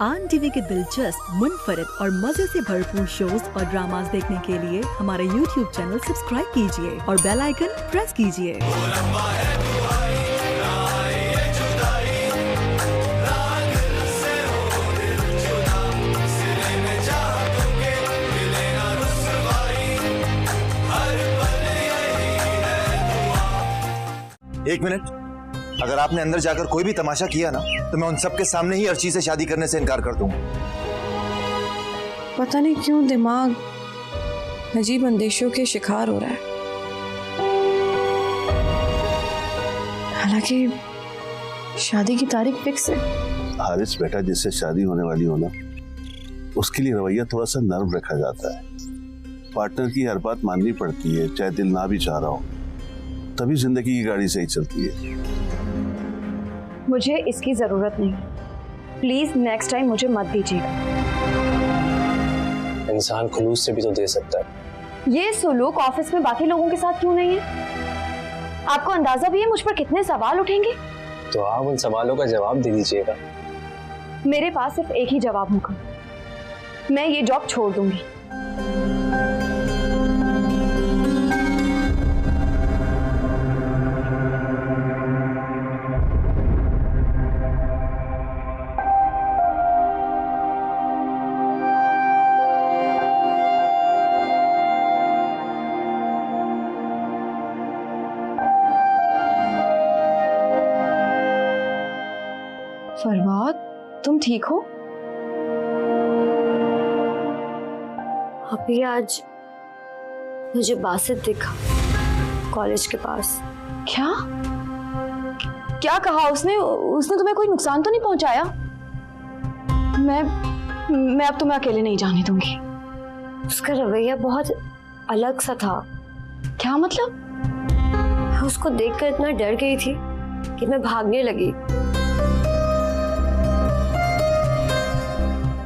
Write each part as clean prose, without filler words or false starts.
आन टीवी के दिलचस्प, मुनफरिद और मजे से भरपूर शोज और ड्रामास देखने के लिए हमारे YouTube चैनल सब्सक्राइब कीजिए और बेल आइकन प्रेस कीजिए। एक मिनट, अगर आपने अंदर जाकर कोई भी तमाशा किया ना तो मैं उन सबके सामने ही अर्ची से शादी करने से इनकार कर दूंगा। पता नहीं क्यों दिमाग अजीब अंदेशों के शिकार हो रहा है। हालांकि शादी की तारीख फिक्स है। हारिस बेटा, जिससे शादी होने वाली हो ना, उसके लिए रवैया थोड़ा सा नर्म रखा जाता है। पार्टनर की हर बात माननी पड़ती है, चाहे दिल ना भी चाह रहा हो, तभी जिंदगी की गाड़ी सही चलती है। मुझे इसकी जरूरत नहीं, प्लीज नेक्स्ट टाइम मुझे मत दीजिएगा। इंसान खुलूस से भी तो दे सकता है। ये सुलूक ऑफिस में बाकी लोगों के साथ क्यों नहीं है? आपको अंदाजा भी है मुझ पर कितने सवाल उठेंगे? तो आप उन सवालों का जवाब दे दीजिएगा। मेरे पास सिर्फ एक ही जवाब होगा, मैं ये जॉब छोड़ दूंगी। फरवाद, तुम ठीक हो? अभी आज मुझे बासित दिखा कॉलेज के पास। क्या क्या कहा उसने? उसने तुम्हें कोई नुकसान तो नहीं पहुंचाया? मैं अब तुम्हें अकेले नहीं जाने दूंगी। उसका रवैया बहुत अलग सा था। क्या मतलब? मैं उसको देखकर इतना डर गई थी कि मैं भागने लगी।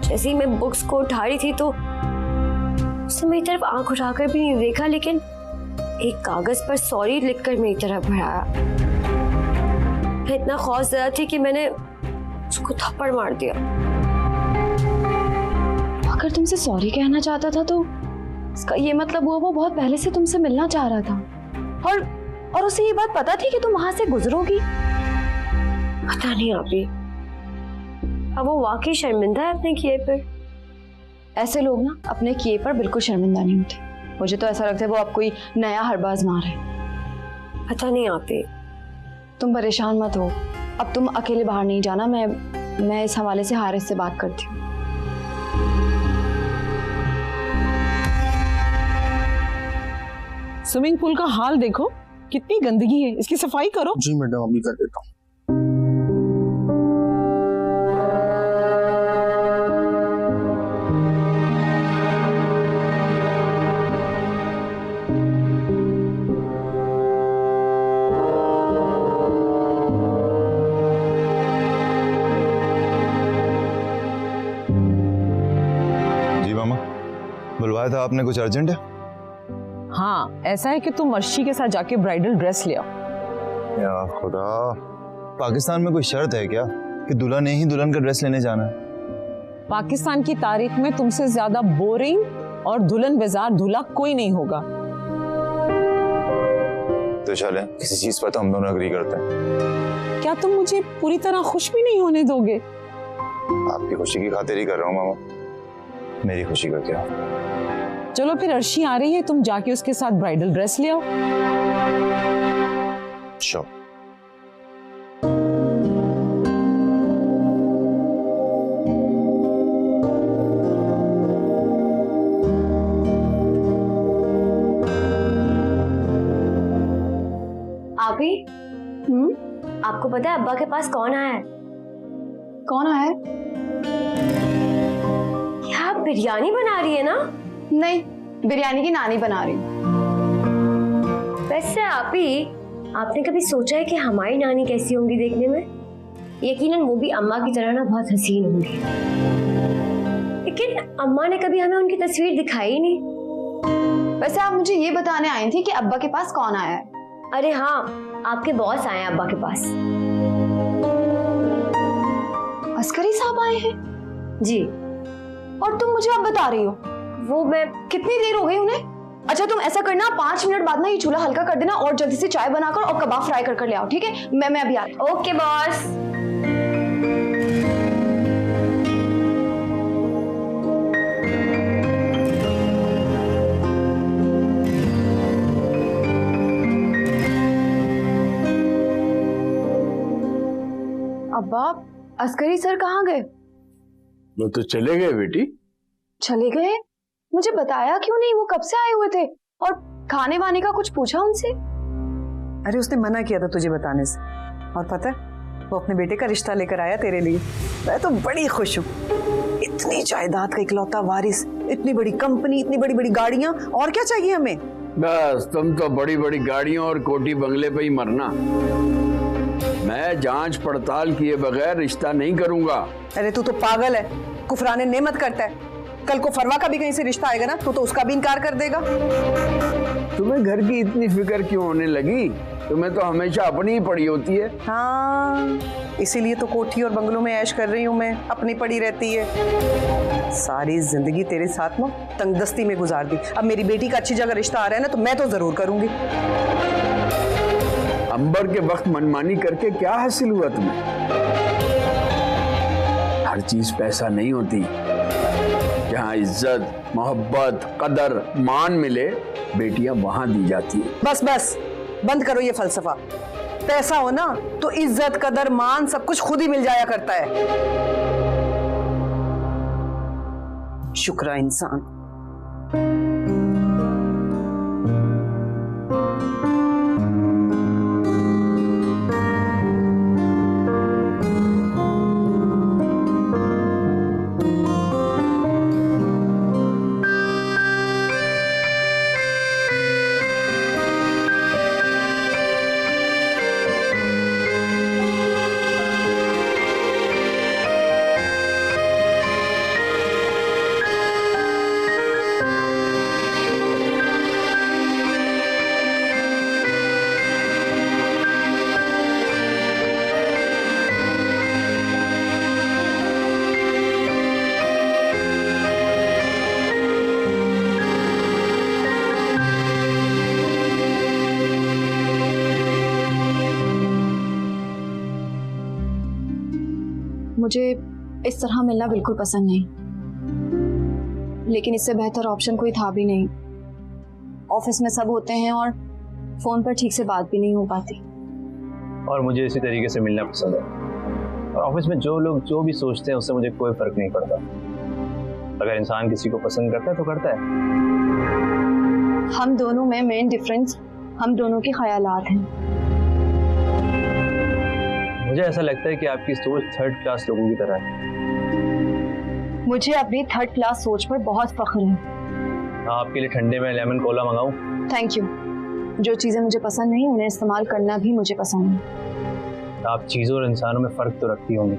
जैसे ही मैं बुक्स को उठा रही थी तो उसने मेरी तरफ आंख उठाकर भी नहीं देखा, लेकिन एक कागज पर सॉरी लिखकर मेरी तरफ बढ़ाया। मैं इतना खौफजदा थी कि मैंने उसको थप्पड़ मार दिया। अगर तुमसे सॉरी कहना चाहता था तो इसका ये मतलब हुआ वो बहुत पहले से तुमसे मिलना चाह रहा था और उसे ये बात पता थी कि तुम वहां से गुजरोगी। पता नहीं आपी, अब वो वाकई शर्मिंदा है अपने किए पर। ऐसे लोग ना अपने किए पर बिल्कुल शर्मिंदा नहीं होते। मुझे तो ऐसा लगता है वो आप कोई नया हरबाज मार है। पता नहीं आपी। तुम परेशान मत हो, अब तुम अकेले बाहर नहीं जाना। मैं इस हवाले से हारिस से बात करती हूँ। स्विमिंग पूल का हाल देखो, कितनी गंदगी है, इसकी सफाई करो। जी मैडम, अभी कर देता हूँ। बुलवाया था आपने, कुछ अर्जेंट है? हाँ, ऐसा है कि तुम अर्शी के साथ जाके ब्राइडल ड्रेस ले आओ। या खुदा, पाकिस्तान में कोई शर्त है क्या कि दुल्हन ने ही दुल्हन का ड्रेस लेने जाना है? पाकिस्तान की तारीख में तुमसे ज्यादा बोरिंग और दुल्हन बेजार दूल्हा कोई नहीं होगा। तो चलें, किसी चीज पर तो हम दोनों एग्री करते हैं। क्या तुम मुझे पूरी तरह खुश भी नहीं होने दोगे? आपकी खुशी की खातिर ही कर रहा हूँ मामा, मेरी खुशी का क्या। चलो फिर अर्शी आ रही है, तुम जाके उसके साथ ब्राइडल ड्रेस ले आओ। श्योर। आपी, आपको पता है अब्बा के पास कौन आया है? कौन आया है? क्या आप बिरयानी बना रही है ना? नहीं, बिरयानी की नानी बना रही हूँ। वैसे आपी, आपने कभी सोचा है कि हमारी नानी कैसी होंगी देखने में? यकीनन वो भी अम्मा की तरह ना बहुत हसीन होंगी, लेकिन अम्मा ने कभी हमें उनकी तस्वीर दिखाई ही नहीं। वैसे आप मुझे ये बताने आई थी कि अब्बा के पास कौन आया है? अरे हाँ, आपके बॉस आए हैं अब्बा के पास। अस्करी साहब आए हैं? जी। और तुम मुझे अब बता रही हो? वो मैं कितनी देर हो गई उन्हें? अच्छा तुम ऐसा करना, 5 मिनट बाद ना ये चूल्हा हल्का कर देना और जल्दी से चाय बनाकर और कबाब फ्राई कर ले आओ, ठीक है? मैं अभी आ रही हूँ। Okay boss. अब्बा, अस्करी सर कहाँ गए? वो तो चले गए बेटी। चले गए? मुझे बताया क्यों नहीं? वो कब से आए हुए थे? और खाने वाने का कुछ पूछा उनसे? अरे उसने मना किया था तुझे बताने से। और पता है, वो अपने बेटे का रिश्ता लेकर आया तेरे लिए। मैं तो बड़ी खुश हूँ। इतनी जायदाद का इकलौता वारिस, इतनी बड़ी कंपनी, इतनी बड़ी बड़ी गाड़ियां, और क्या चाहिए हमें? बस तुम तो बड़ी बड़ी गाड़ियों और कोठी बंगले पे ही मरना। मैं जांच पड़ताल किए बगैर रिश्ता नहीं करूंगा। अरे तू तो पागल है, कुफराने नेमत करता है। कल को फरवा का भी कहीं से रिश्ता आएगा ना, तो उसका भी इनकार कर देगा। तुम्हें घर की इतनी फिक्र क्यों होने लगी? तुम्हें तो हमेशा अपनी ही पड़ी होती है। हाँ, इसीलिए तो कोठी और बंगलों में ऐश कर रही हूँ मैं, अपनी पड़ी रहती है। सारी जिंदगी तेरे साथ में तंगदस्ती में गुजार दी। अब मेरी बेटी का अच्छी जगह रिश्ता आ रहा है ना, तो मैं तो जरूर करूंगी। अंबर के वक्त मनमानी करके क्या हासिल हुआ तुम्हें? हर चीज पैसा नहीं होती। जहाँ इज्जत, मोहब्बत, कदर, मान मिले, बेटियां वहां दी जाती है। बस बस, बंद करो ये फलसफा। पैसा हो ना तो इज्जत, कदर, मान सब कुछ खुद ही मिल जाया करता है। शुक्र इंसान। मुझे इस तरह मिलना बिल्कुल पसंद नहीं, लेकिन इससे बेहतर ऑप्शन कोई था भी नहीं। ऑफिस में सब होते हैं और फोन पर ठीक से बात भी नहीं हो पाती। और मुझे इसी तरीके से मिलना पसंद है। और ऑफिस में जो लोग जो भी सोचते हैं उससे मुझे कोई फर्क नहीं पड़ता। अगर इंसान किसी को पसंद करता है तो करता है। हम दोनों में मेन डिफरेंस हम दोनों के ख्यालात हैं। मुझे ऐसा लगता है कि आपकी सोच थर्ड क्लास लोगों की तरह है। मुझे अपनी थर्ड क्लास सोच पर बहुत फख्र है। आपके लिए ठंडे में लेमन कोला मंगाऊं? Thank you. जो चीजें मुझे पसंद नहीं उन्हें इस्तेमाल करना भी मुझे पसंद है। आप चीजों और इंसानों में फर्क तो रखती होंगी।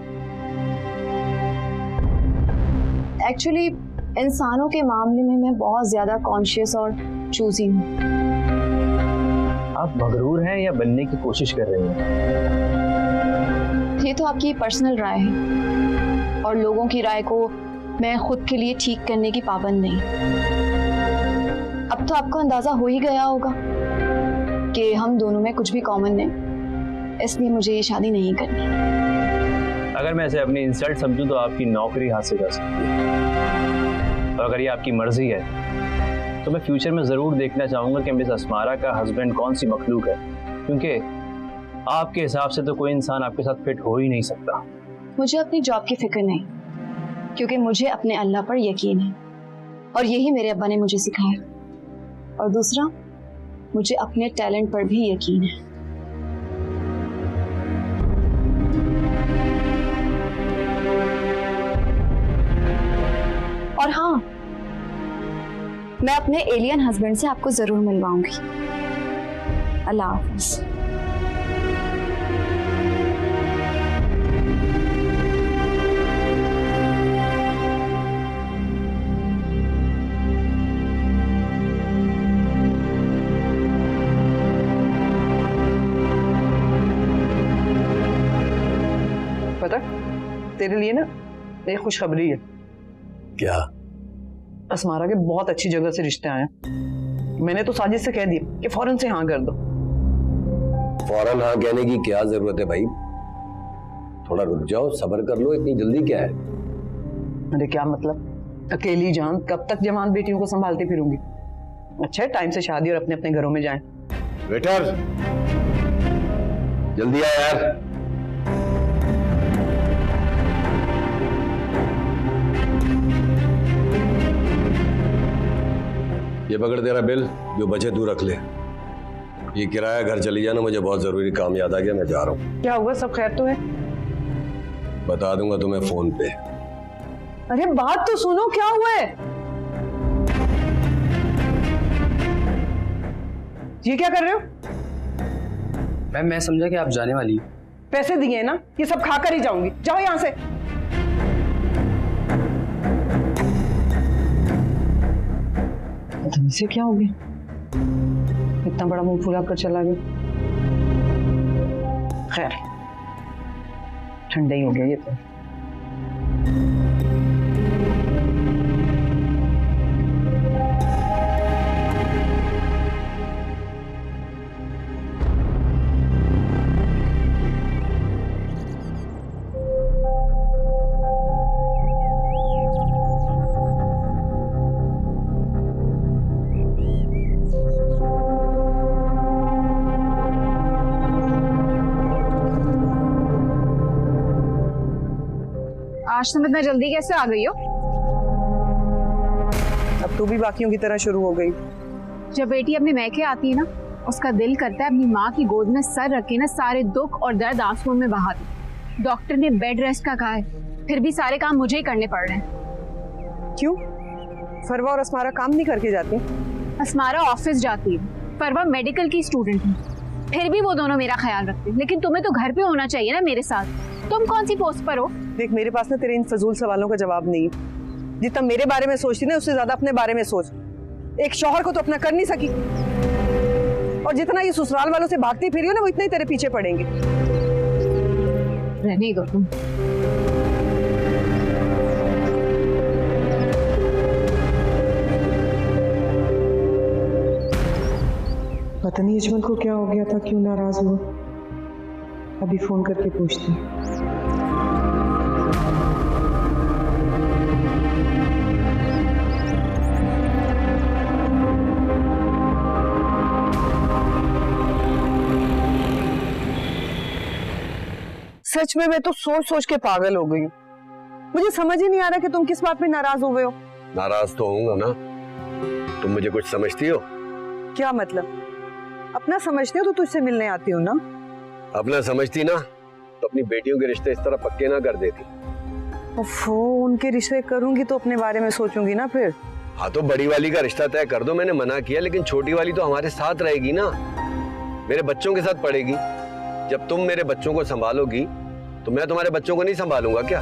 एक्चुअली इंसानों के मामले में मैं बहुत ज्यादा कॉन्शियस और चूजी हूँ। आप मगरूर हैं या बनने की कोशिश कर रही हैं? ये तो आपकी पर्सनल राय है और लोगों की राय को मैं खुद के लिए ठीक करने की पाबंद नहीं। अब तो आपको अंदाजा हो ही गया होगा कि हम दोनों में कुछ भी कॉमन नहीं, इसलिए मुझे ये शादी नहीं करनी। अगर मैं इसे अपनी इंसल्ट समझूं तो आपकी नौकरी हाथ से जा सकती है। और अगर ये आपकी मर्जी है तो मैं फ्यूचर में जरूर देखना चाहूंगा कि मिस अस्मारा का हस्बैंड कौन सी मखलूक है, क्योंकि आपके हिसाब से तो कोई इंसान आपके साथ फिट हो ही नहीं सकता। मुझे अपनी जॉब की फिक्र नहीं, क्योंकि मुझे अपने अल्लाह पर यकीन है और यही मेरे अब्बा ने मुझे सिखाया। और दूसरा, मुझे अपने टैलेंट पर भी यकीन है। और हाँ, मैं अपने एलियन हस्बैंड से आपको जरूर मिलवाऊंगी। अल्लाह हाफ़िज़। पता तेरे लिए ना एक खुशखबरी है। क्या? असमारा के बहुत अच्छी जगह से रिश्ते आए हैं। मैंने तो साजिद से कह दिया कि फौरन से हाँ कर दो। फौरन हाँ कहने की क्या जरूरत है भाई? थोड़ा रुक जाओ, सब्र कर लो, इतनी जल्दी क्या है? अरे क्या मतलब, अकेली जान कब तक जवान बेटियों को संभालती फिरूंगी? अच्छा है टाइम से शादी और अपने अपने घरों में जाएं। वेटर, जल्दी आ यार। ये पकड़ तेरा बिल, जो बचे तू रख ले। ये किराया घर चली जाना, मुझे बहुत जरूरी काम याद आ गया, मैं जा रहा हूँ। क्या हुआ, सब खैर तो है? बता दूंगा तुम्हें फोन पे। अरे बात तो सुनो, क्या हुआ है? ये क्या कर रहे हो? मैम मैं समझा कि आप जाने वाली हैं। पैसे दिए हैं ना, ये सब खाकर ही जाऊंगी। जाओ यहां से। इसे क्या हो गया, इतना बड़ा मुंह फुला कर चला गया। खैर ठंडा ही हो गया ये तो। आज तुम इतना जल्दी कैसे आ गई हो? अब तू भी बाकियों की तरह शुरू हो गई। जब बेटी अपने मैके आती है ना, उसका दिल करता है अपनी माँ की गोद में सर रखे ना सारे दुख और दर्द आंसुओं में बहा दे। डॉक्टर ने बेड रेस्ट का कहा है, फिर भी सारे काम मुझे ही करने पड़ रहे हैं। क्यों? फरवा और असमारा काम नहीं करके जाती? असमारा ऑफिस जाती है, फरवा मेडिकल की स्टूडेंट है, फिर भी वो दोनों मेरा ख्याल रखते हैं। लेकिन तुम्हें तो घर पे होना चाहिए ना मेरे साथ। तुम कौन सी पोस्ट पर हो? देख, मेरे पास ना तेरे इन फजूल सवालों का जवाब नहीं है। जितना मेरे बारे में सोचती ना, उससे ज्यादा अपने बारे में सोच। एक शौहर को तो अपना कर नहीं सकी, और जितना ये ससुराल वालों से भागती फिरी हो ना, वो इतना ही तेरे पीछे पड़ेंगे। रहने दो तुम। पता नहीं अजमल को क्या हो गया था, क्यों नाराज हुआ। अभी फोन करके पूछती। सच में मैं तो सोच सोच के पागल हो गई हूँ। मुझे समझ ही नहीं आ रहा कि तुम किस बात में नाराज हो गए हो। नाराज तो होऊंगा ना, तुम मुझे कुछ समझती हो? क्या मतलब? अपना समझते हो तो तुझसे मिलने आती हूँ ना। अपना समझती ना तो अपनी बेटियों के रिश्ते इस तरह पक्के ना कर देती। ओफो, उनके रिश्ते करूंगी तो अपने बारे में सोचूंगी ना फिर। हाँ तो बड़ी वाली का रिश्ता तय कर दो, मैंने मना किया, लेकिन छोटी वाली तो हमारे साथ रहेगी ना, मेरे बच्चों के साथ पढ़ेगी। जब तुम मेरे बच्चों को संभालोगी तो मैं तुम्हारे बच्चों को नहीं संभालूंगा क्या?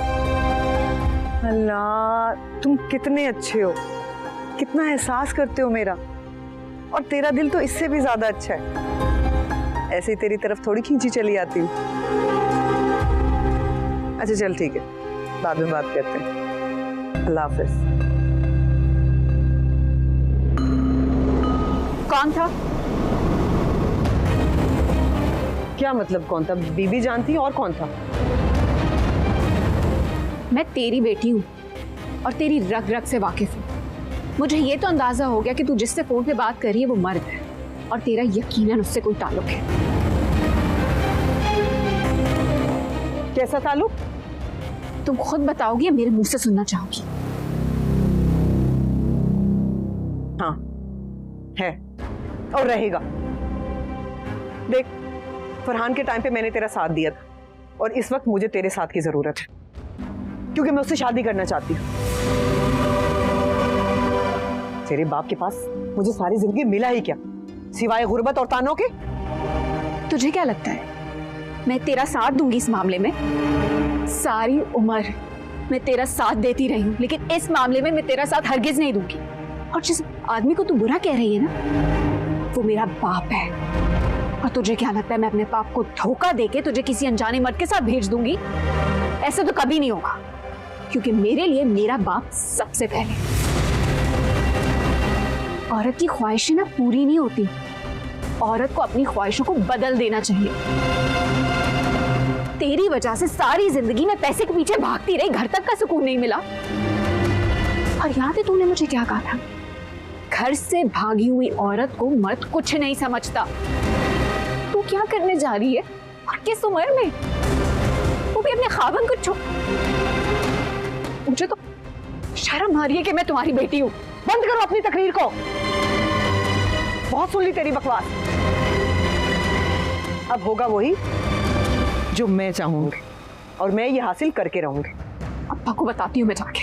अल्लाह, तुम कितने अच्छे हो, कितना एहसास करते हो मेरा। और तेरा दिल तो इससे भी ज्यादा अच्छा है। ऐसे ही तेरी तरफ थोड़ी खींची चली आती हूँ। अच्छा चल ठीक है, बाद में बात करते हैं। अल्लाह हाफिज। कौन था? क्या मतलब कौन था? बीबी जानती और कौन था? मैं तेरी बेटी हूँ और तेरी रग रग से वाकिफ हूँ। मुझे ये तो अंदाजा हो गया कि तू जिससे फोन पे बात कर रही है वो मर्द है, और तेरा यकीनन उससे कोई ताल्लुक है। कैसा ताल्लुक? तुम खुद बताओगी या मेरे मुंह से सुनना चाहोगी? हाँ है और रहेगा। देख, फरहान के टाइम पे मैंने तेरा साथ दिया था, और इस वक्त मुझे तेरे साथ की जरूरत है, क्योंकि मैं उससे शादी करना चाहती हूँ। तेरे बाप के पास मुझे सारी जिंदगी मिला ही क्या, सिवाय गुर्बत और तानों के? तुझे क्या लगता है मैं तेरा साथ दूंगी इस मामले में? सारी उम्र मैं तेरा साथ देती रही हूँ, लेकिन इस मामले में मैं तेरा साथ हरगिज नहीं दूंगी। और जिस आदमी को तू बुरा कह रही है ना, वो मेरा बाप है। और तुझे क्या लगता है मैं अपने बाप को धोखा देके तुझे किसी अनजाने मर्द के साथ भेज दूंगी? ऐसे तो कभी नहीं होगा। क्योंकि मेरे लिए मेरा बाप सबसे पहले। औरत की ख्वाहिशें ना पूरी नहीं होती, औरत को अपनी ख्वाहिशों को बदल देना चाहिए। तेरी वजह से सारी जिंदगी में पैसे के पीछे भागती रही, घर तक का सुकून नहीं मिला। और याद है तूने मुझे क्या कहा था? घर से भागी हुई औरत को मर्द कुछ नहीं समझता। तू क्या करने जा रही है और किस उम्र में, वो भी अपने खावंद को छोड़। मुझे तो शर्म आ रही है कि मैं तुम्हारी बेटी हूँ। बंद करो अपनी तकरीर को, बहुत सुन ली तेरी बकवास। अब होगा वही जो मैं चाहूंगी और मैं ये हासिल करके रहूंगी। अब्बा को बताती हूँ मैं जाके।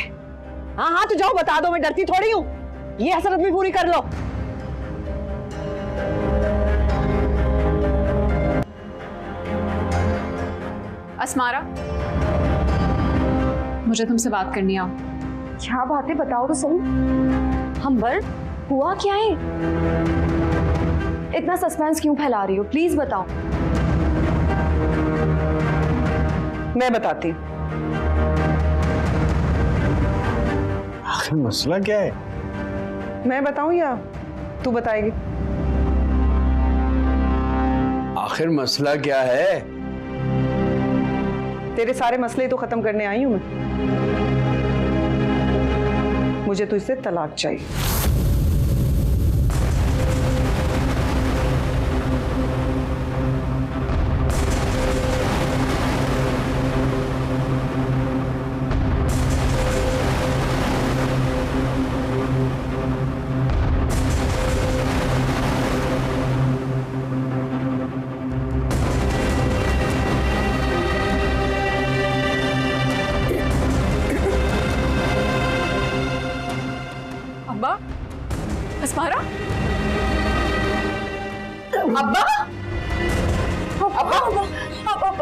हाँ हाँ तो जाओ बता दो, मैं डरती थोड़ी हूँ। ये हसरत भी पूरी कर लो। अस्मारा, मुझे तुमसे बात करनी है। क्या बात है बताओ तो सही। अंबर, हुआ क्या है? इतना सस्पेंस क्यों फैला रही हो? प्लीज बताओ। मैं बताती हूँ। आखिर मसला क्या है? मैं बताऊं या तू बताएगी? आखिर मसला क्या है? तेरे सारे मसले तो खत्म करने आई हूं मैं। मुझे तुझसे तलाक चाहिए। अस्मारा, अब्बा,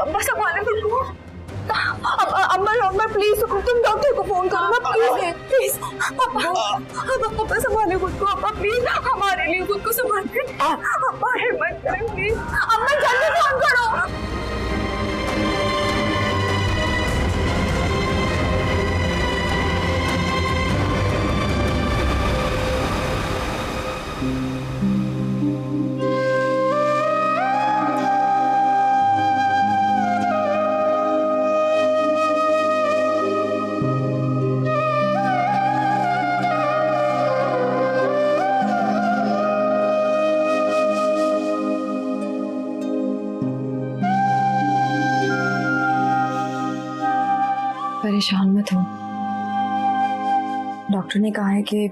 अब्बा संभाले बिल्कुल। अम्मा प्लीज तुम डॉक्टर को फोन करो ना प्लीज। अब्बा संभाले खुद को। अब्बा प्लीज हमारे लिए खुद को संभाले। अब्बा हिम्मत करें प्लीज। अम्मा जल्दी फोन करो। परेशान मत हो। डॉक्टर ने कहा है कि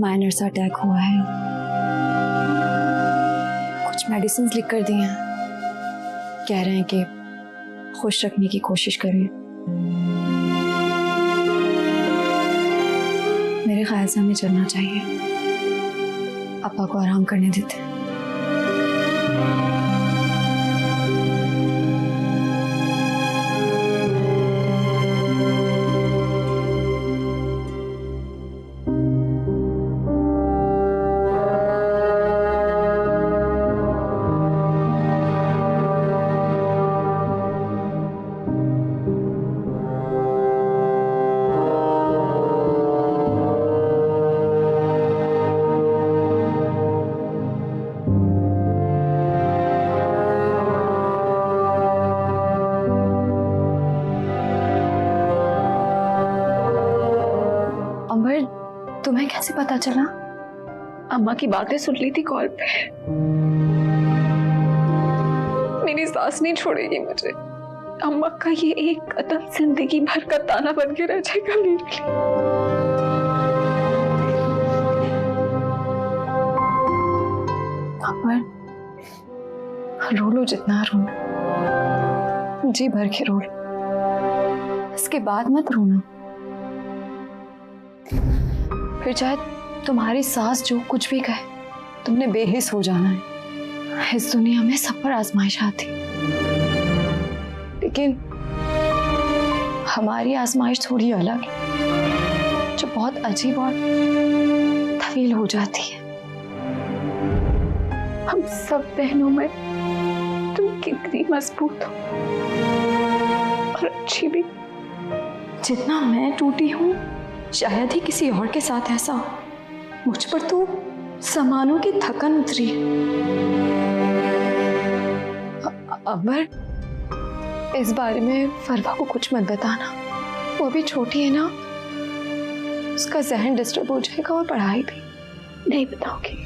माइनर सा अटैक हुआ है। कुछ मेडिसिन लिख कर दी हैं। कह रहे हैं कि खुश रखने की कोशिश करें। मेरे ख्याल से हमें चलना चाहिए। पापा को आराम करने देते। तुम्हें कैसे पता चला? अम्मा की बातें सुन ली थी कॉल पे। मेरी सास नहीं छोड़ेगी मुझे। अम्मा का ये एक कदम जिंदगी भर का ताना बन के रह जाएगा मेरे लिए। अम्मा रो लो जितना रोना, जी भर के रो लो। इसके बाद मत रोना। फिर चाहे तुम्हारी सास जो कुछ भी कहे, तुमने बेहिस हो जाना है। इस दुनिया में सब पर आजमाइश आती, लेकिन हमारी आजमाइश थोड़ी अलग है, जो बहुत अजीब और तवील हो जाती है। हम सब बहनों में तुम कितनी मजबूत हो और अच्छी भी, जितना मैं टूटी हूँ शायद ही किसी और के साथ ऐसा हो। मुझ पर तो सामानों की थकन उतरी है। अमर, इस बारे में फरवा को कुछ मत बताना। वो अभी छोटी है ना, उसका जहन डिस्टर्ब हो जाएगा और पढ़ाई भी। नहीं बताओगी?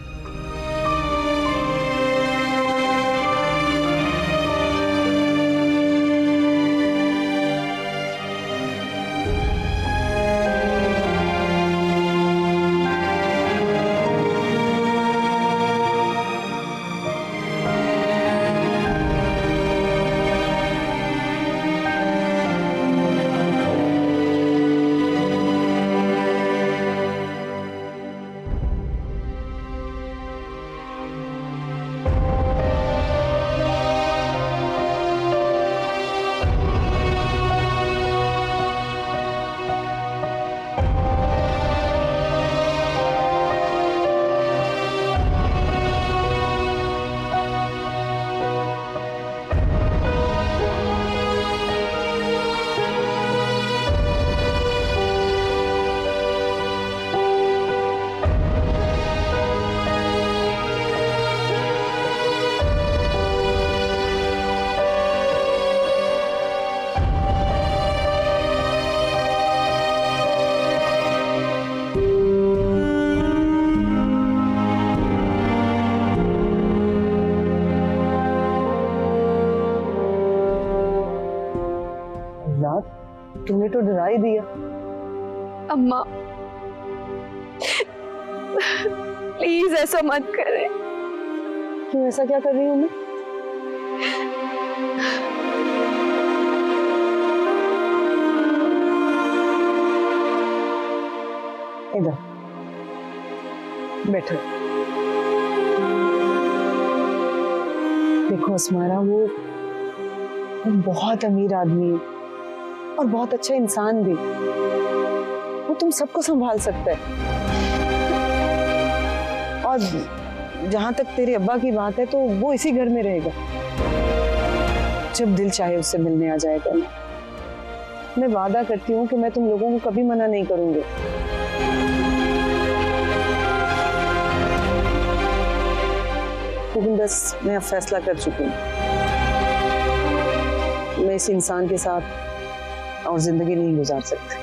तुमने तो डरा ही दिया। अम्मा प्लीज ऐसा मत करें। क्यों, ऐसा क्या कर रही हूँ मैं? इधर बैठो। देखो अस्मारा, वो बहुत अमीर आदमी है और बहुत अच्छा इंसान भी। वो तुम सबको संभाल सकता है। और जहां तक तेरे अब्बा की बात है तो वो इसी घर में रहेगा। जब दिल चाहे उससे मिलने आ जाएगा। मैं वादा करती हूँ कि मैं तुम लोगों को कभी मना नहीं करूंगी। लेकिन बस मैं अब फैसला कर चुकी हूँ। मैं इस इंसान के साथ और जिंदगी नहीं गुजार सकती।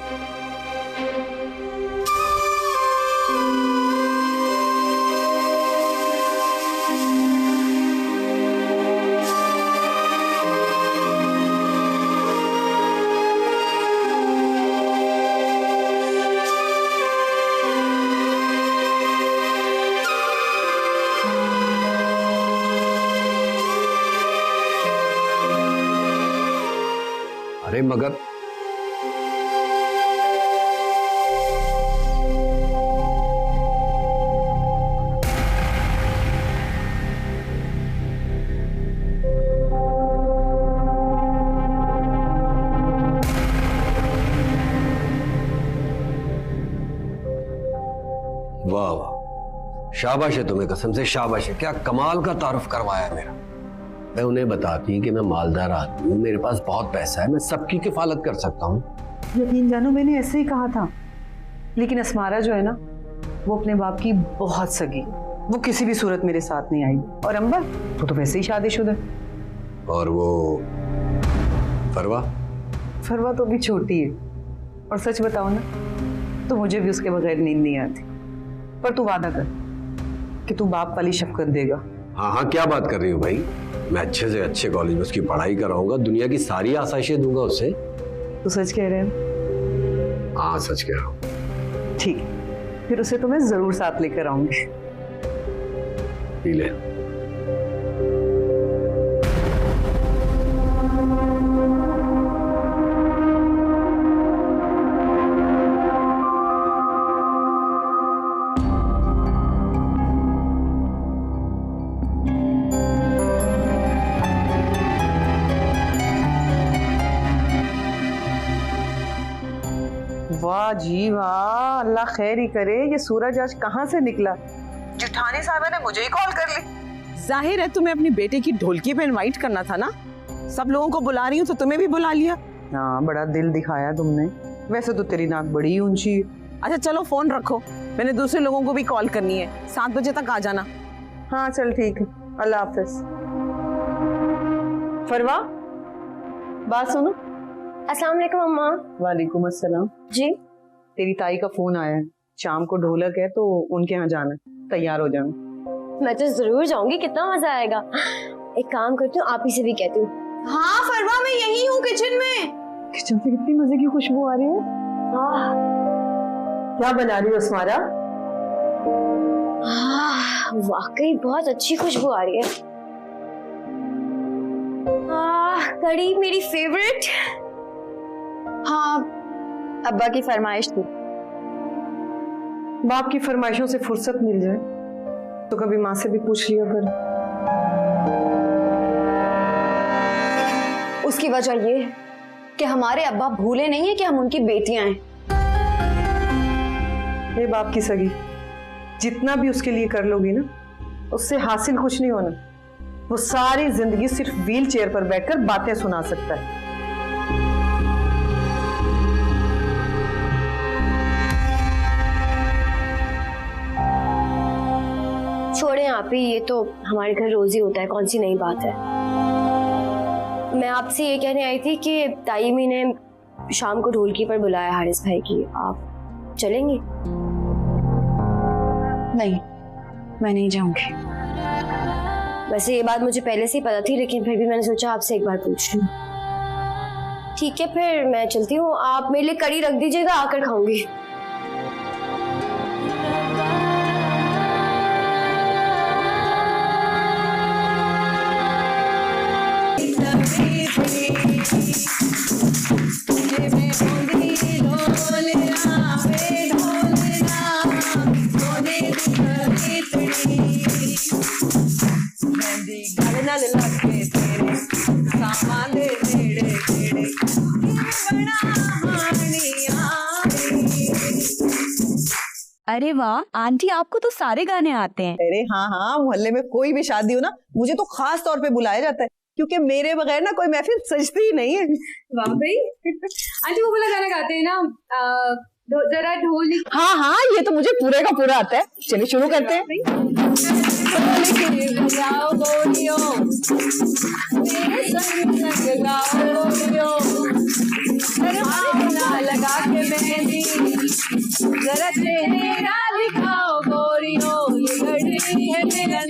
अरे मगर वाह वाह, शाबाश है तुम्हें, कसम से शाबाश है। क्या कमाल का तारुफ करवाया है मेरा। मैं उन्हें बताती कि मैं मालदार आदमी हूँ, मेरे पास बहुत पैसा है, मैं सबकी किफालत कर सकता हूँ। यकीन जानो, मैंने ऐसे ही कहा था। लेकिन अस्मारा जो है ना, वो अपने बाप की बहुत सगी, वो किसी भी सूरत मेरे साथ नहीं आई। और अंबर, वो तो वैसे ही शादीशुदा। और वो फरवा? फरवा तो अभी छोटी है। और सच बताओ ना, तो मुझे भी उसके बगैर नींद नहीं आती। पर तू वादा कर कि तू बाप वाली शफकत देगा। हाँ हाँ, क्या बात कर रही हो भाई। मैं अच्छे से अच्छे कॉलेज में उसकी पढ़ाई कराऊंगा, दुनिया की सारी आसाइशें दूंगा उसे। तू सच कह रहे हो? हाँ सच कह रहा हूँ। ठीक है, फिर उसे तो मैं जरूर साथ लेकर आऊंगी। पी ले। वाह जी वाह, अल्लाह खैर ही करे। ये सूरज आज कहाँ से निकला? जेठानी साहब ने मुझे ही कॉल कर ली। जाहिर है तुम्हें अपनी बेटे की ढोलकी पे इनवाइट करना था ना। सब लोगों को बुला रही हूँ तो तुम्हें भी बुला लिया। हाँ, बड़ा दिल दिखाया तुमने। वैसे तो तेरी नाक बड़ी ऊंची है। अच्छा चलो फोन रखो, मैंने दूसरे लोगों को भी कॉल करनी है, 7 बजे तक आ जाना। हाँ चल ठीक है, अल्लाह हाफिज। फरवा, बात सुनो। अस्सलाम वालेकुम अम्मा। वालेकुम अस्सलाम। जी तेरी ताई का फोन आया है, शाम को ढोलक है तो उनके यहाँ जाना है, तैयार हो जाना। मैं तो जरूर जाऊंगी, कितना मजा आएगा। एक काम करती हूँ, आप ही से भी कहती हूँ। हाँ फरवा, मैं यही हूँ किचन में। किचन से कितनी मजे की खुशबू आ रही है। क्या बना रही हो अस्मारा? वाकई बहुत अच्छी खुशबू आ रही है। कड़ी मेरी फेवरेट। हाँ, अब्बा की फरमाइश थी। बाप की फरमाइशों से फुर्सत मिल जाए तो कभी माँ से भी पूछ लिया कर। उसकी वजह ये कि हमारे अब्बा भूले नहीं है कि हम उनकी बेटियां हैं। ये बाप की सगी, जितना भी उसके लिए कर लोगी ना, उससे हासिल कुछ नहीं होना। वो सारी जिंदगी सिर्फ व्हील चेयर पर बैठकर बातें सुना सकता है। छोड़े आप ही, ये तो हमारे घर रोज ही होता है, कौन सी नई बात है। मैं आपसे ये कहने आई थी कि ताईमी ने शाम को ढोलकी पर बुलाया हारिस भाई की, आप चलेंगी? नहीं, मैं नहीं जाऊंगी। वैसे ये बात मुझे पहले से ही पता थी, लेकिन फिर भी मैंने सोचा आपसे एक बार पूछ लूं। ठीक है फिर मैं चलती हूँ, आप मेरे लिए कड़ी रख दीजिएगा, आकर खाऊंगी। अरे वाह आंटी, आपको तो सारे गाने आते हैं। अरे हाँ हाँ, मोहल्ले में कोई भी शादी हो ना, मुझे तो खास तौर पे बुलाया जाता है, क्योंकि मेरे बगैर ना कोई महफिल सजती ही नहीं है। वाह भाई, आंटी वो वाला गाना गाते हैं ना, जरा ढोल। हाँ हाँ, ये तो मुझे पूरे का पूरा आता है। चलिए शुरू करते हैं। लगा के मेहंदी जरा चेहरा दिखाओ गोरियो, ये घड़ी है मेरा।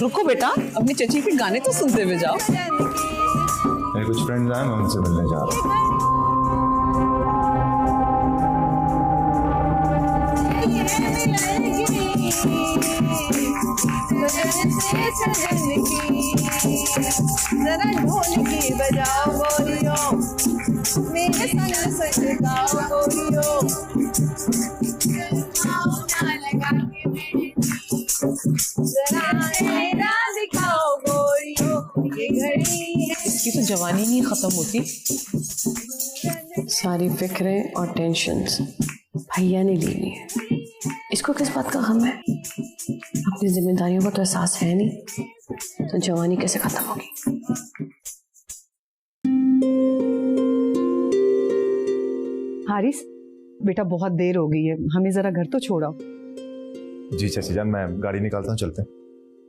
रुको बेटा, अपनी चची के गाने तो सुनते हुए जाओ। मेरे कुछ फ्रेंड्स आए, मैं उनसे मिलने जा रहा हूँ। जरा ढोलकी बजाओ गोरियो, मेरे संग संग गाओ गोरियो। इसकी तो जवानी नहीं खत्म होती। सारी फिक्रें और टेंशन्स भैया ने ले ली है। इसको किस बात का गम है? अपनी जिम्मेदारियों का तो एहसास है नहीं, तो जवानी कैसे खत्म होगी? हारिस बेटा, बहुत देर हो गई है, हमें जरा घर तो छोड़ाओ। जी चाची जान, मैं गाड़ी निकालता हूँ, चलते हैं।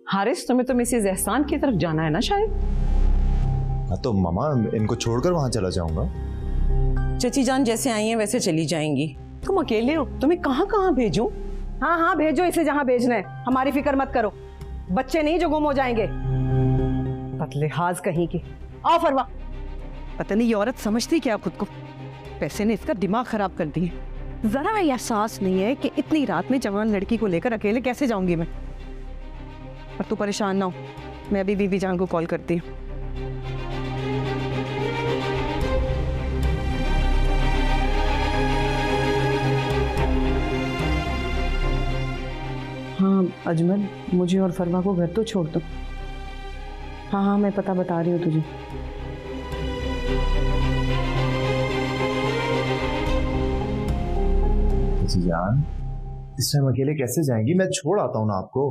हारिस, तुम्हें तो मिसेज एहसान की तरफ जाना है ना शायद? हाँ तो मामा, इनको छोड़कर वहां चला जाऊंगा। चची जान जैसे आई हैं वैसे चली जाएंगी। तुम अकेले हो, तुम्हें कहाँ कहाँ भेजूं? हाँ हाँ, भेजो इसे जहां भेजना है, हमारी फिक्र मत करो। बच्चे नहीं जो गुम हो जाएंगे। बदलिहाज कहीं की। आओ फरवा। पता नहीं ये औरत समझती क्या खुद को, पैसे ने इसका दिमाग खराब कर दिया। जरा एहसास नहीं है कि इतनी रात में जवान लड़की को लेकर अकेले कैसे जाऊंगी मैं। पर तू परेशान ना हो, मैं अभी बीबी जान को कॉल करती हूँ। हाँ अजमल, मुझे और फरवा को घर तो छोड़ दो। हाँ हाँ, मैं पता बता रही हूँ तुझे। जान, इस टाइम अकेले कैसे जाएंगी? मैं छोड़ आता हूँ ना आपको।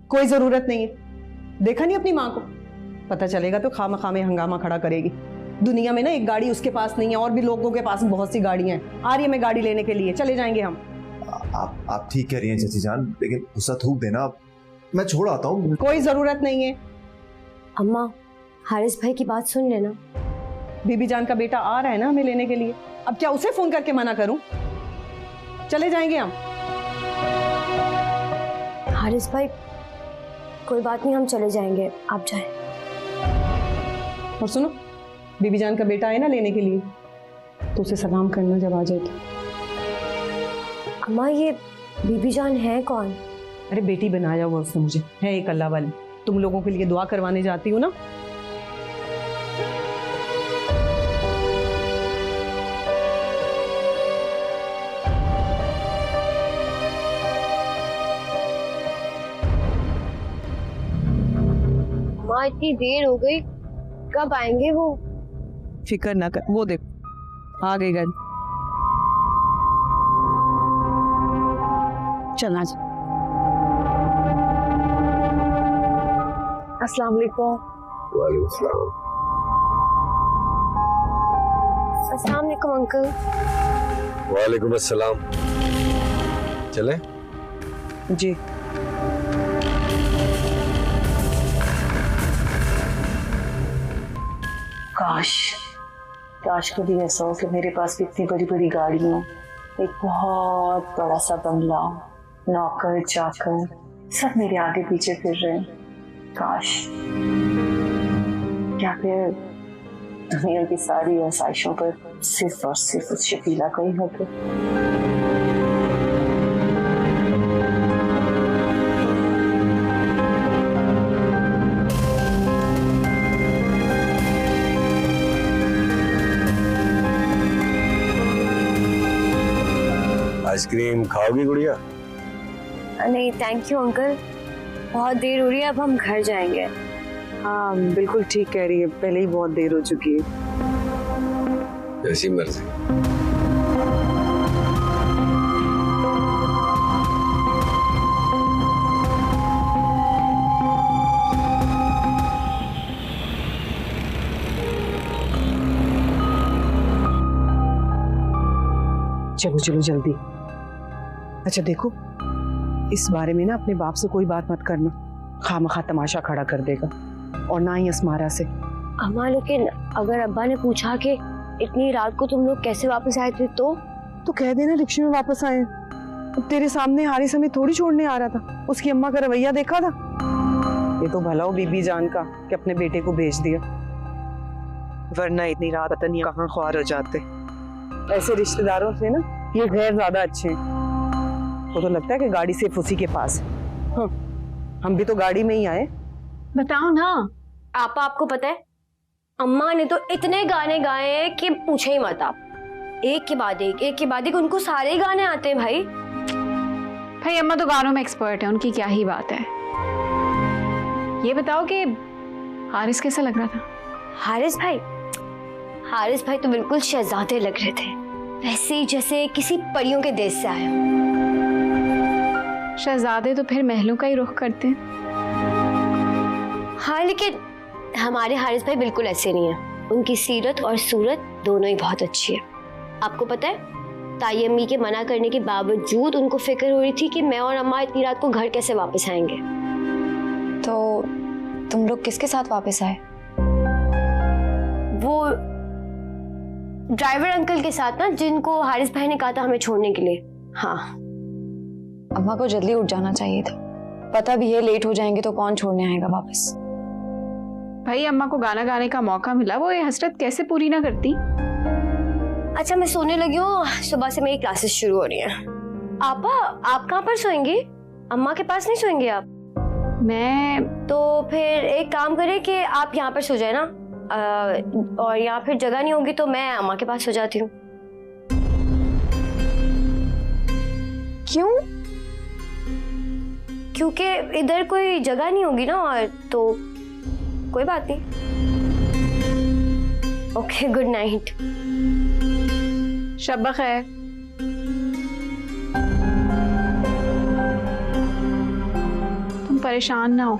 कोई जरूरत नहीं है, देखा नहीं अपनी माँ को, पता चलेगा तो खामा खामे हंगामा खड़ा करेगी। दुनिया में ना एक गाड़ी उसके पास नहीं है, और भी लोगों के पास बहुत सी गाड़ियां हैं। आ रही है मैं गाड़ी लेने के लिए, चले जाएंगे हम। आप ठीक कह रही हैं चाची जान, लेकिन गुस्सा थूक देना, मैं छोड़ आता हूँ। कोई जरूरत नहीं है। अम्मा, हारिस भाई की बात सुन लेना। बीबी जान का बेटा आ रहा है ना हमें लेने के लिए, अब क्या उसे फोन करके मना करूं? चले जाएंगे हम। हारिस भाई, कोई बात नहीं, हम चले जाएंगे, आप जाएं। और सुनो, बीबी जान का बेटा है ना लेने के लिए, तो उसे सलाम करना जब आ जाए तो। अम्मा, ये बीबी जान है कौन? अरे बेटी बनाया हुआ उसने मुझे, है एक अल्लाह वाली। तुम लोगों के लिए दुआ करवाने जाती हूँ ना। माँ, इतनी देर हो गई, कब आएंगे वो? फिक्र ना कर, वो देखो आ गई गाड़ी। चलना। अस्सलाम वालेकुम। वालेकुम सलाम। अस्सलाम वालेकुम अंकल। वालेकुम अस्सलाम। चले? जी। काश कभी ऐसा हो कि मेरे पास भी इतनी बड़ी बड़ी गाड़ी हो, एक बहुत बड़ा सा बंगला, नौकर चाकर सब मेरे आगे पीछे फिर रहे हैं। काश। क्या फिर दुनिया की सारी आसाइशों पर सिर्फ और सिर्फ उस शकीला का ही हक है। आइसक्रीम खाओगी गुड़िया? नहीं थैंक यू अंकल, बहुत देर हो रही है, अब हम घर जाएंगे। हाँ बिल्कुल ठीक कह रही है, पहले ही बहुत देर हो चुकी है। जैसी मर्जी। चलो चलो जल्दी। अच्छा देखो, इस बारे में ना अपने बाप से कोई बात मत करना, खामखा तमाशा खड़ा कर देगा, और ना ही अस्मारा से। अम्मा, लेकिन अगर अब्बा ने पूछा कि इतनी रात को तुम लोग कैसे वापस आए थे तो कह देना रिक्शे में वापस आए। अब तेरे सामने हारिस हमें थोड़ी छोड़ने आ रहा था, उसकी अम्मा का रवैया देखा था। ये तो भला हो बीबी जान का कि अपने बेटे को भेज दिया, वरना इतनी रात पता नहीं कहाँ ख्वार हो जाते। ऐसे रिश्तेदारों से ना ये गैर ज्यादा अच्छे हैं। वो तो लगता है कि गाड़ी सिर्फ उसी के पास है। हाँ, हम भी तो गाड़ी में ही आए। बताओ ना। आपको पता है, अम्मा ने तो इतने गाने गाए हैं कि पूछे ही मत आप। एक के बाद एक उनको सारे ही गाने आते हैं भाई। भाई अम्मा तो गानों में एक्सपर्ट है, उनकी क्या ही बात है। ये बताओ कि हारिस कैसा लग रहा था? हारिस भाई तो बिल्कुल शहजादे लग रहे थे, वैसे ही जैसे किसी परियों के देश से आए हो। शहजादे तो फिर महलों का ही रुख करते हैं। हाँ, लेकिन हमारे हारिस भाई बिल्कुल ऐसे नहीं है। उनकी सीरत और सूरत दोनों ही बहुत अच्छी है। आपको पता है, ताई अम्मी के मना करने के बावजूद उनको फिक्र हो रही थी कि मैं और अम्मा इतनी रात को घर कैसे वापस आएंगे। तो तुम लोग किसके साथ वापस आए? वो ड्राइवर अंकल के साथ ना, जिनको हारिस भाई ने कहा था हमें छोड़ने के लिए। हाँ। अम्मा को जल्दी उठ जाना चाहिए था, पता भी है लेट हो जाएंगे तो कौन छोड़ने आएगा वापस। भाई अम्मा को गाना गाने का मौका मिला, वो ये हसरत कैसे पूरी ना करती। अच्छा मैं सोने लगी हूँ, सुबह से मेरी क्लासेस शुरू हो रही हैं। आपा, आप कहाँ पर सोएंगे? अम्मा के पास नहीं सोएंगे आप? मैं तो फिर एक काम करें कि आप यहाँ पर सो जाए ना, और यहाँ फिर जगह नहीं होगी तो मैं अम्मा के पास सो जाती हूँ। क्यों? क्योंकि इधर कोई जगह नहीं होगी ना, और तो कोई बात नहीं। Okay, good night. शब खैर। तुम परेशान ना हो,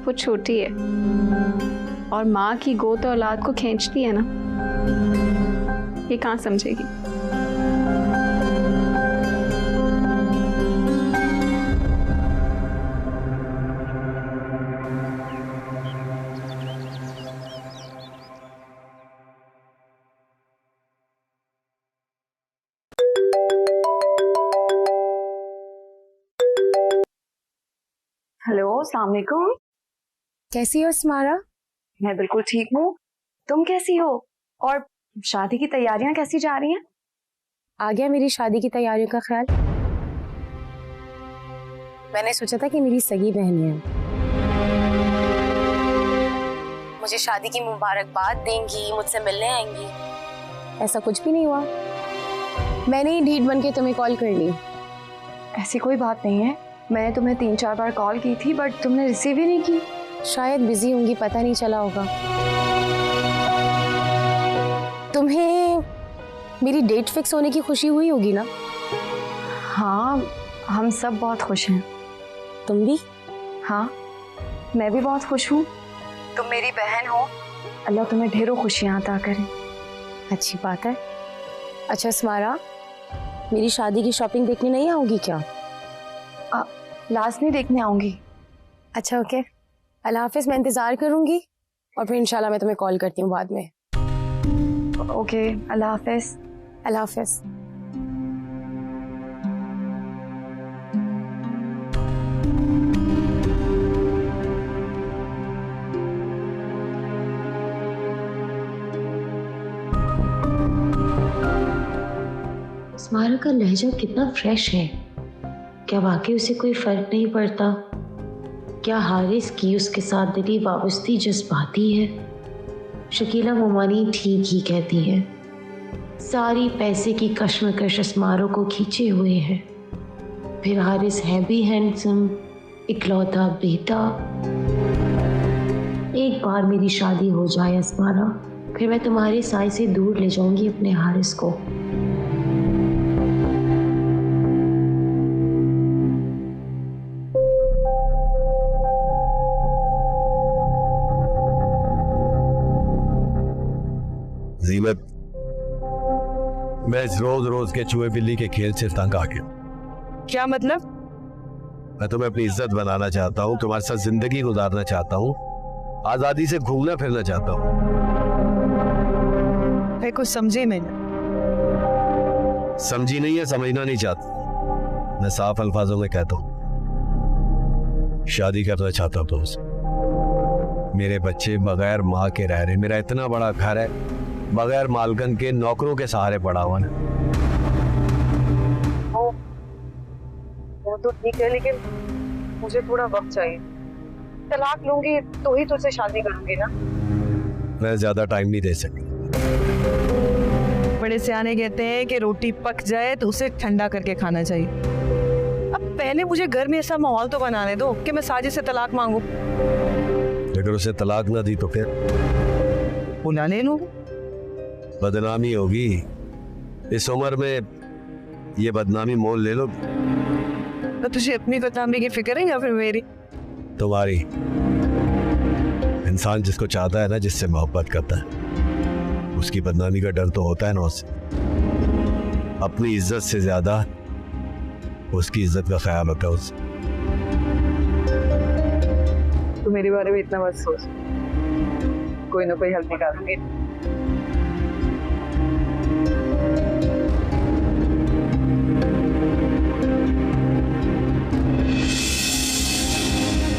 वो छोटी है, और माँ की गोद औलाद को खींचती है ना, ये कहाँ समझेगी। हेलो, अस्सलाम वालेकुम। कैसी हो स्मारा? मैं बिल्कुल ठीक हूँ, तुम कैसी हो? और शादी की तैयारियां कैसी जा रही हैं? आ गया मेरी शादी की तैयारियों का ख्याल? मैंने सोचा था कि मेरी सगी बहन है, मुझे शादी की मुबारकबाद देंगी, मुझसे मिलने आएंगी। ऐसा कुछ भी नहीं हुआ। मैंने ही ढीठ बन के तुम्हें कॉल कर ली। ऐसी कोई बात नहीं है, मैंने तुम्हें 3-4 बार कॉल की थी बट तुमने रिसीव ही नहीं की। शायद बिजी होंगी, पता नहीं चला होगा। तुम्हें मेरी डेट फिक्स होने की खुशी हुई होगी ना? हाँ, हम सब बहुत खुश हैं। तुम भी? हाँ, मैं भी बहुत खुश हूँ। तुम मेरी बहन हो, अल्लाह तुम्हें ढेरों खुशियाँ अता करे। अच्छी बात है। अच्छा स्मारा, मेरी शादी की शॉपिंग देखने नहीं आओगी क्या? लाजमी देखने आऊंगी। अच्छा ओके, अल्लाह हाफिज। मैं इंतजार करूंगी और फिर इंशाल्लाह मैं तुम्हें कॉल करती हूँ बाद में। ओके, अल्लाह हाफिज। अल्लाह हाफिज। स्मारा का लहजा कितना फ्रेश है। क्या वाकई उसे कोई फर्क नहीं पड़ता? क्या हारिस की उसके साथ दिली वाबस्ती जज्बाती है? शकीला मोमानी ठीक ही कहती है, सारी पैसे की कश्मकश अस्मारों को खींचे हुए है। फिर हारिस है भी हैंडसम, इकलौता बेटा। एक बार मेरी शादी हो जाए अस्मारा, फिर मैं तुम्हारे साए से दूर ले जाऊंगी अपने हारिस को। जीनत, मैं इस रोज रोज के चूहे बिल्ली के खेल से तंग आ गया। क्या मतलब? मैं तुम्हें अपनी इज्जत बनाना चाहता हूँ, तुम्हारे साथ जिंदगी गुजारना चाहता हूँ, आजादी से घूमना फिरना चाहता हूँ। कुछ समझे नहीं। समझी नहीं है, समझना नहीं चाहती। मैं साफ अल्फाजों में कहता हूँ, शादी करना चाहता हूँ तुमसे। मेरे बच्चे बगैर माँ के रह रहे, मेरा इतना बड़ा घर है बगैर मालकन के नौकरों के सहारे पड़ा हुआ है। वो तो ठीक है, लेकिन मुझे थोड़ा वक्त चाहिए। तलाक लूंगी तो ही तुझसे शादी करूंगी ना। मैं ज्यादा टाइम नहीं दे सकती। बड़े सियाने कहते हैं कि रोटी पक जाए तो उसे ठंडा करके खाना चाहिए। अब पहले मुझे घर में ऐसा माहौल तो बनाने दो कि मैं साजिद से तलाक मांगू। अगर उसे तलाक ना दी तो फिर बुला ले लूं। बदनामी होगी। इस उम्र में ये बदनामी मोल ले लो। तो तुझे अपनी बदनामी की फिक्र है या फिर मेरी? तुम्हारी। इंसान जिसको चाहता है ना, जिससे मोहब्बत करता है, उसकी बदनामी का डर तो होता है ना उसे। अपनी इज्जत से ज्यादा उसकी इज्जत का ख्याल होता है उसे। तू मेरे बारे में इतना मत सोच, कोई ना कोई हल निकालूंगी।